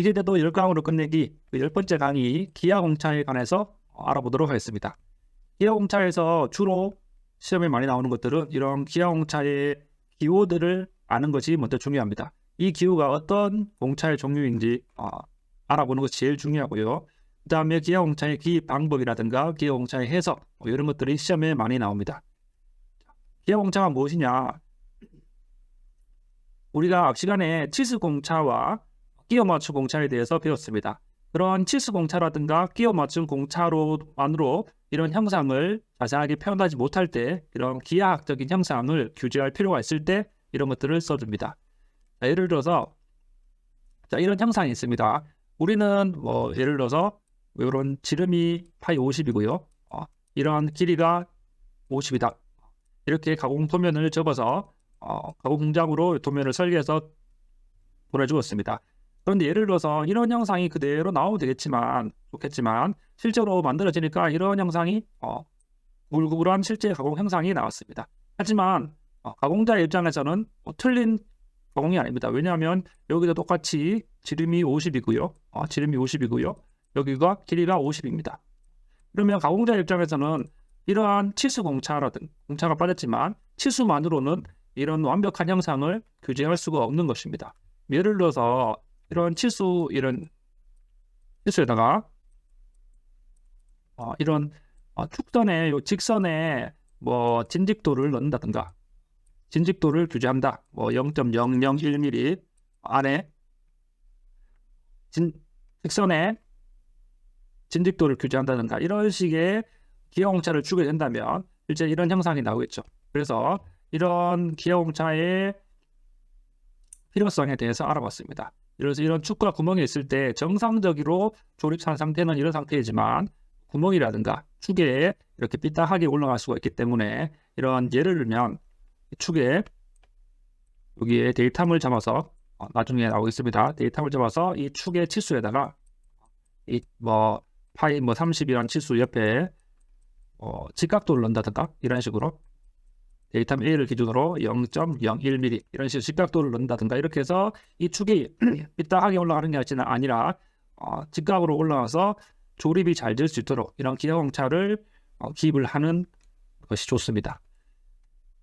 기계대도 10강으로 끝내기 10번째 강의 기하공차에 관해서 알아보도록 하겠습니다. 기하공차에서 주로 시험에 많이 나오는 것들은 이런 기하공차의 기호들을 아는 것이 먼저 중요합니다. 이 기호가 어떤 공차의 종류인지 알아보는 것이 제일 중요하고요. 그 다음에 기하공차의 기입 방법이라든가 기하공차의 해석 이런 것들이 시험에 많이 나옵니다. 기하공차가 무엇이냐? 우리가 앞 시간에 치수공차와 끼워 맞춤 공차에 대해서 배웠습니다. 그런 치수공차라든가 끼워 맞춤 공차로만으로 이런 형상을 자세하게 표현하지 못할 때 이런 기하학적인 형상을 규제할 필요가 있을 때 이런 것들을 써줍니다. 자, 예를 들어서 이런 형상이 있습니다. 우리는 예를 들어서 이런 지름이 파이 50이고요. 이런 길이가 50이다. 이렇게 가공 도면을 접어서 가공 공장으로 도면을 설계해서 보내주었습니다. 그런데 예를 들어서 이런 형상이 그대로 나오면 좋겠지만 실제로 만들어지니까 이런 형상이 구불구불한 실제 가공 형상이 나왔습니다. 하지만 가공자의 입장에서는 틀린 가공이 아닙니다. 왜냐하면 여기도 똑같이 지름이 50이고요. 여기가 길이가 50입니다. 그러면 가공자의 입장에서는 이러한 치수 공차가 빠졌지만 치수만으로는 이런 완벽한 형상을 규제할 수가 없는 것입니다. 예를 들어서 이런 치수에다가 이런 축선에 직선에 진직도를 넣는다든가 진직도를 규제한다. 0.001mm 안에 직선에 진직도를 규제한다든가 이런 식의 기하공차를 주게 된다면 실제 이런 형상이 나오겠죠. 그래서 이런 기하공차의 필요성에 대해서 알아봤습니다. 그래서 이런 축과 구멍이 있을 때 정상적으로 조립한 상태는 이런 상태이지만 구멍이라든가 축에 이렇게 삐딱하게 올라갈 수가 있기 때문에 이런 예를 들면 축에 여기에 데이터를 잡아서 나중에 나오겠습니다. 데이터를 잡아서 이 축의 치수에다가 이 파이 30이라는 치수 옆에 직각도를 넣는다든가 이런 식으로 데이터 A를 기준으로 0.01mm 이런 식으로 직각도를 넣는다든가 이렇게 해서 이 축이 삐딱하게 올라가는 게 아니라 직각으로 올라가서 조립이 잘 될 수 있도록 이런 기하공차를 기입을 하는 것이 좋습니다.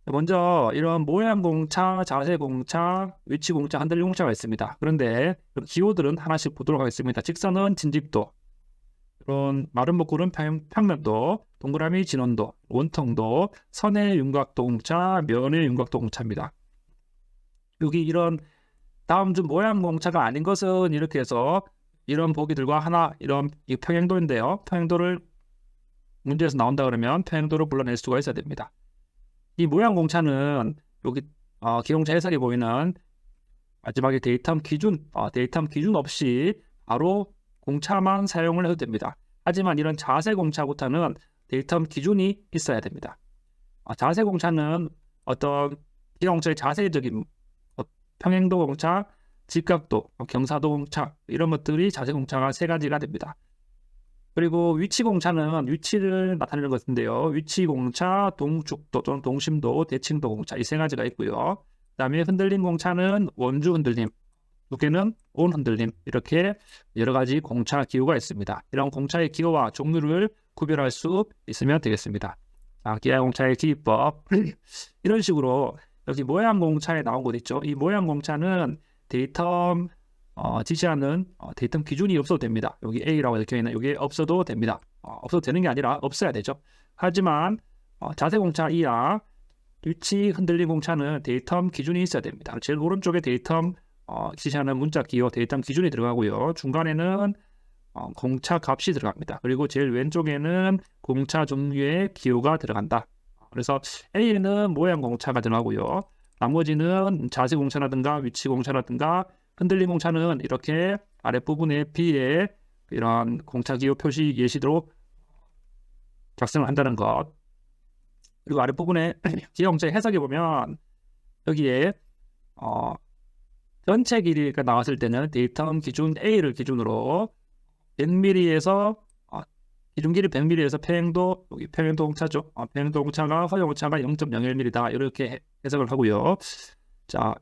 먼저 이런 모양 공차, 자세 공차, 위치 공차, 흔들림 공차가 있습니다. 그런데 기호들은 하나씩 보도록 하겠습니다. 직선은 진직도, 이런 마른 복구는 평면도, 동그라미 진원도, 원통도, 선의 윤곽도 공차, 면의 윤곽도 공차입니다. 여기 이런 다음 중 모양 공차가 아닌 것은 이렇게 해서 이런 보기들과 하나 이런 평행도인데요. 평행도를 문제에서 나온다 그러면 평행도를 불러낼 수가 있어야 됩니다. 이 모양 공차는 여기 기공차 해설이 보이는 마지막에 데이텀 기준 없이 바로 공차만 사용을 해도 됩니다. 하지만 이런 자세 공차부터는 데이텀 기준이 있어야 됩니다. 자세 공차는 어떤 기공차의 자세적인 평행도 공차, 직각도, 경사도 공차 이런 것들이 자세 공차가 세 가지가 됩니다. 그리고 위치 공차는 위치를 나타내는 것인데요. 위치 공차, 동축도 또는 동심도, 대칭도 공차 이 세 가지가 있고요. 그 다음에 흔들림 공차는 원주 흔들림, 두께는 온 흔들림 이렇게 여러 가지 공차 기호가 있습니다. 이런 공차의 기호와 종류를 구별할 수 있으면 되겠습니다. 기하공차의 기입법 이런 식으로 여기 모양 공차에 나온 곳 있죠. 이 모양 공차는 데이텀 지시하는 데이텀 기준이 없어도 됩니다. 여기 A라고 적혀있는 여기 없어도 됩니다. 없어도 되는 게 아니라 없어야 되죠. 하지만 자세 공차 이하 위치 흔들림 공차는 데이텀 기준이 있어야 됩니다. 제일 오른쪽에 데이텀 지시하는 문자 기호 데이텀 기준이 들어가고요. 중간에는 공차 값이 들어갑니다. 그리고 제일 왼쪽에는 공차 종류의 기호가 들어간다. 그래서 A에는 모양 공차가 들어가고요. 나머지는 자세 공차라든가 위치 공차라든가 흔들림 공차는 이렇게 아랫부분에 B에 이런 공차 기호 표시 예시로 작성을 한다는 것. 그리고 아랫부분에 기하공차의 해석에 보면 여기에 전체 길이가 나왔을 때는 데이텀 기준 A를 기준으로 100mm에서 기준 길이 100mm에서 평행도 여기 평행도 공차죠. 평행도 공차가 허용 공차가 0.01mm다 이렇게 해석을 하고요. 자,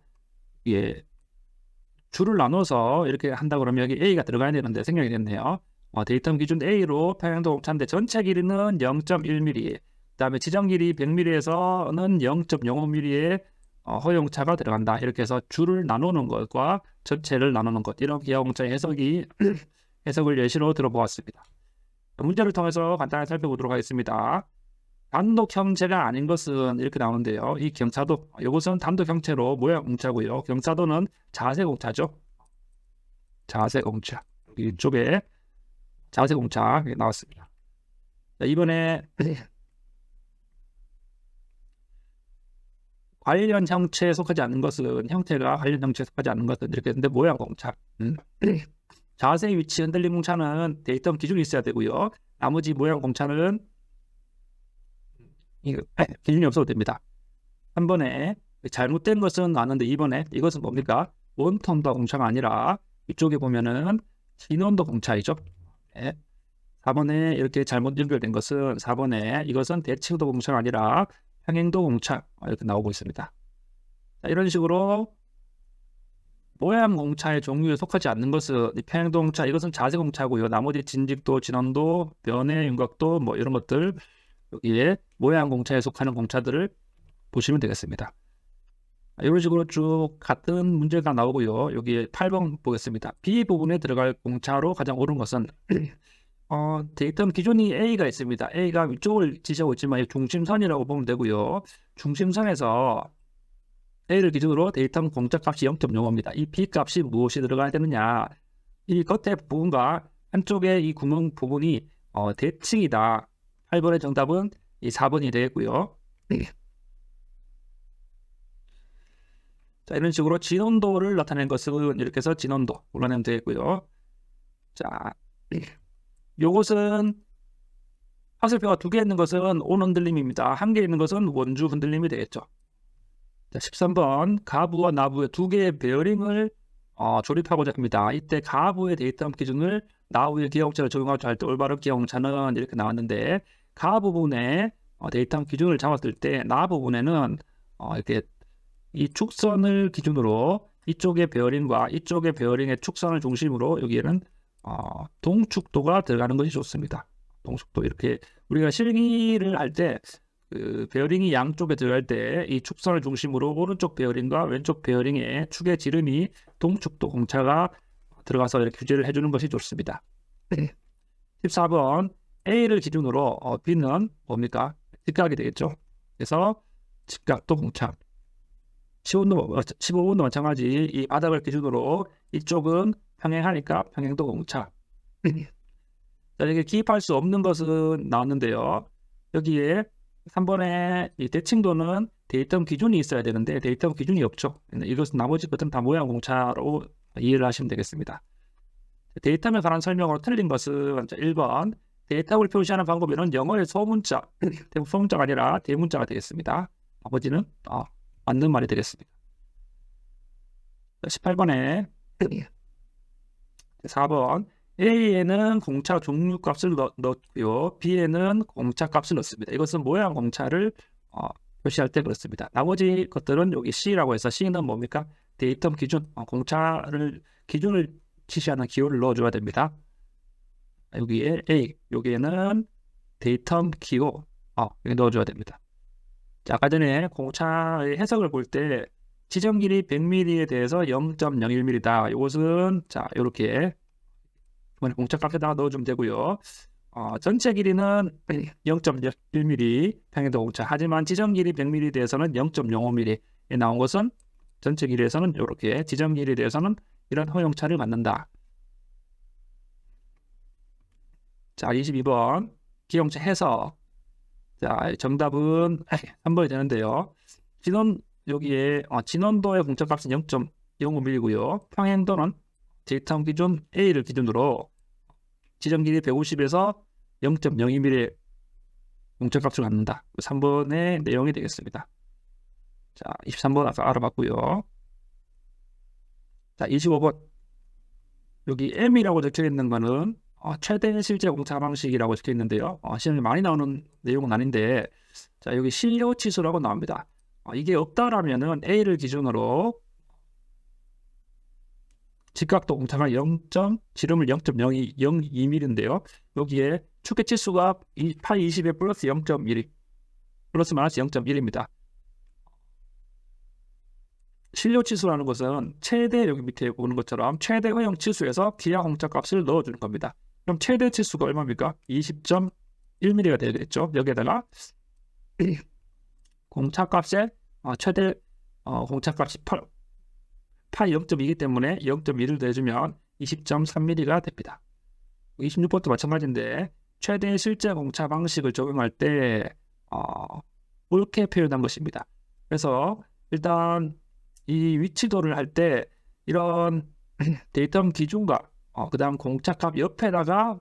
줄을 나눠서 이렇게 한다 그러면 여기 A가 들어가야 되는데 생략이 됐네요. 데이텀 기준 A로 평행도 공차인데 전체 길이는 0.1mm, 그다음에 지정 길이 100mm에서는 0.05mm의 허용차가 들어간다. 이렇게 해서 줄을 나누는 것과 전체를 나누는 것, 이런 기하공차의 해석을 예시로 들어보았습니다. 문제를 통해서 간단히 살펴보도록 하겠습니다. 단독 형체가 아닌 것은 이렇게 나오는데요. 이 경차도, 이것은 단독 형체로 모양 공차고요. 경차도는 자세 공차죠. 자세 공차. 이쪽에 자세 공차 나왔습니다. 자, 이번에 관련 형체에 속하지 않는 것은, 형태가 관련 형체에 속하지 않는 것은 이렇게 했는데 모양 공차. 자세 위치 흔들림 공차는 데이터 기준이 있어야 되고요. 나머지 모양 공차는 기준이 없어도 됩니다. 한 번에 잘못된 것은 나왔는데 2번에 이것은 뭡니까? 원톤도 공차가 아니라 이쪽에 보면은 진원도 공차이죠. 네. 4번에 이렇게 잘못 연결된 것은 4번에 이것은 대칭도 공차가 아니라 평행도 공차, 이렇게 나오고 있습니다. 자, 이런 식으로 모양 공차의 종류에 속하지 않는 것은 평행도 공차, 이것은 자세 공차고요. 나머지 진직도, 진원도, 변의 윤곽도 뭐 이런 것들, 여기에 모양 공차에 속하는 공차들을 보시면 되겠습니다. 이런 식으로 쭉 같은 문제가 나오고요. 여기 8번 보겠습니다. B 부분에 들어갈 공차로 가장 옳은 것은 데이터 기준이 A가 있습니다. A가 위쪽을 지시하고 있지만 중심선이라고 보면 되고요. 중심선에서 A를 기준으로 데이터 공차 값이 0.05입니다. 이 B 값이 무엇이 들어가야 되느냐? 이 겉에 부분과 한쪽의 이 구멍 부분이 대칭이다. 8번의 정답은 이 4번이 되겠고요. 자, 이런 식으로 진원도를 나타낸 것은 이렇게 해서 진원도 골라내면 되겠고요. 자, 요것은 학습표가 2개 있는 것은 온 흔들림입니다. 1개 있는 것은 원주 흔들림이 되겠죠. 자, 13번 가부와 나부의 2개의 베어링을 조립하고자 합니다. 이때 가부의 데이터 기준을 나부의 기하공차를 적용하고자 할 때 올바른 기하공차는 이렇게 나왔는데, 가 부분에 데이터 기준을 잡았을 때 나 부분에는 이렇게 이 축선을 기준으로 이쪽의 베어링과 이쪽의 베어링의 축선을 중심으로 여기에는 동축도가 들어가는 것이 좋습니다. 동축도, 이렇게 우리가 실기를 할 때 그 베어링이 양쪽에 들어갈 때 이 축선을 중심으로 오른쪽 베어링과 왼쪽 베어링의 축의 지름이 동축도 공차가 들어가서 이렇게 규제를 해주는 것이 좋습니다. 14번 A를 기준으로 B는 뭡니까? 직각이 되겠죠. 그래서 직각도 공차. 15번도 마찬가지. 이 바닥을 기준으로 이쪽은 평행하니까 평행도 공차. 자, 이게 기입할 수 없는 것은 나왔는데요. 여기에 3번에 이 대칭도는 데이터 기준이 있어야 되는데 데이터 기준이 없죠. 이것은 나머지 것은 다 모양 공차로 이해를 하시면 되겠습니다. 데이터에 관한 설명으로 틀린 것은 1번 데이터를 표시하는 방법에는 영어의 소문자, 소문자가 아니라 대문자가 되겠습니다. 나머지는 맞는 말이 되겠습니다. 18번에 4번 A에는 공차 종류 값을 넣고요. B에는 공차 값을 넣습니다. 이것은 모양 공차를 표시할 때 그렇습니다. 나머지 것들은 여기 C라고 해서 C는 뭡니까? 데이터 기준, 공차를 기준을 지시하는 기호를 넣어줘야 됩니다. 여기에 A, 여기에는 데이터 기호 여기 넣어줘야 됩니다. 자, 아까 전에 공차의 해석을 볼 때 지정 길이 100mm에 대해서 0.01mm다. 이것은 자, 이렇게 공차 값에다가 넣어주면 되고요. 전체 길이는 0.1mm 평행도 공차. 하지만 지정 길이 100mm에 대해서는 0.05mm에 나온 것은 전체 길이에서는 이렇게, 지정 길이에 대해서는 이런 허용차를 갖는다. 자, 22번 기하공차 해석. 자, 정답은 3번이 되는데요. 여기에 진원도의 공차 값은 0.05mm고요. 평행도는 데이터 기준 A를 기준으로 지정 길이 150에서 0.02mm 공차 값을 갖는다. 3번의 내용이 되겠습니다. 자, 23번 아까 알아봤고요. 자, 25번 여기 M이라고 적혀 있는 거는 최대 실제 공차 방식이라고 적혀 있는데요. 시험에 많이 나오는 내용은 아닌데, 자, 여기 신료 치수라고 나옵니다. 이게 없다라면은 A를 기준으로 직각도 공차가 지름을 0.02mm인데요. 여기에 축의 치수가 파이 20에 플러스 0.1, 플러스 마이너스 0.1입니다. 실효치수라는 것은 최대, 여기 밑에 보는 것처럼 최대 허용 치수에서 기하 공차 값을 넣어주는 겁니다. 그럼 최대 치수가 얼마입니까? 20.1mm가 되겠죠. 여기에다가 공차 값에 최대 공차 값이 파이 0.2이기 때문에 0.1을 더해주면 20.3mm가 됩니다. 26번도 마찬가지인데 최대 실제 공차 방식을 적용할 때 옳게 표현한 것입니다. 그래서 일단 이 위치도를 할 때 이런 데이터 기준과 그 다음 공차값 옆에다가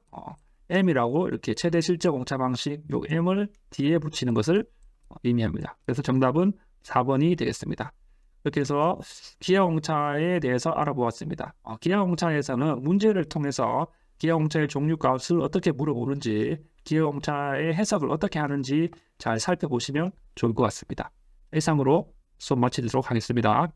m이라고 이렇게 최대 실제 공차 방식 요 m을 뒤에 붙이는 것을 의미합니다. 그래서 정답은 4번이 되겠습니다. 이렇게 해서 기하공차에 대해서 알아보았습니다. 기하공차에서는 문제를 통해서 기하공차의 종류값을 어떻게 물어보는지, 기하공차의 해석을 어떻게 하는지 잘 살펴보시면 좋을 것 같습니다. 이상으로 수업 마치도록 하겠습니다.